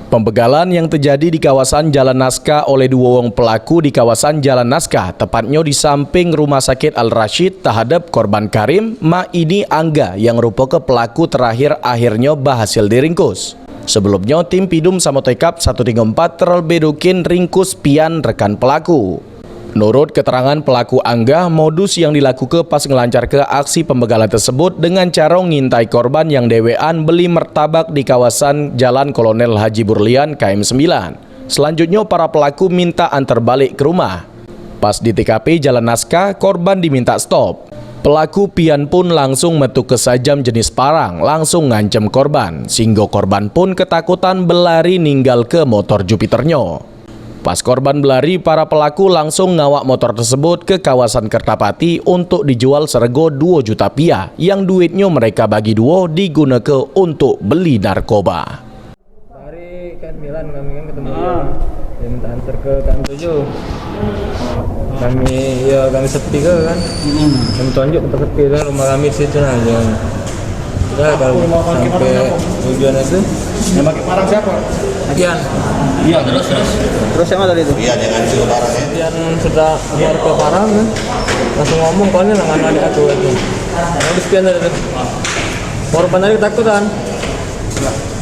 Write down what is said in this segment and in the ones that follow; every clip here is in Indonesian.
Pembegalan yang terjadi di kawasan Jalan Naskah oleh dua orang pelaku di kawasan Jalan Naskah, tepatnya di samping Rumah Sakit Al-Rashid terhadap korban Karim, Maidi Angga yang merupakan pelaku terakhir akhirnya berhasil diringkus. Sebelumnya, tim Pidum Samotekap 134 terlebih dahulu ringkus pian rekan pelaku. Menurut keterangan pelaku Angga, modus yang dilakukan pas ngelancar ke aksi pembegalan tersebut dengan cara ngintai korban yang dewean beli martabak di kawasan Jalan Kolonel Haji Burlian KM 9. Selanjutnya para pelaku minta antar balik ke rumah. Pas di TKP Jalan Naskah, korban diminta stop. Pelaku pian pun langsung metu ke sajam jenis parang, langsung ngancem korban, sehingga korban pun ketakutan berlari ninggal ke motor Jupiternya. Pas korban berlari, para pelaku langsung ngawak motor tersebut ke kawasan Kertapati untuk dijual serego 2 juta rupiah yang duitnya mereka bagi dua digunakan untuk beli narkoba. Hari kan Milan kami kan ketemu dia minta antar ke KM 7. Kami sepi kan. Kami tunjuk tempat sepi kan rumah kami situ aja. Ya kalau sampai tujuan itu yang pakai parang siapa? Pian. Iya, terus yang mana tadi itu? Iya, jangan cium parangnya. Pian sudah keluar ke parang kan, langsung ngomong kalau ini dengan adik aku itu. Habis Pian tadi itu. Korban tadi ketakutan.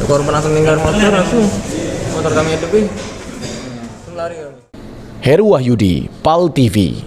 Korban langsung ninggal motor langsung. Motor kami hidupi. Langsung lari kami. Heru Wahyudi, PAL TV.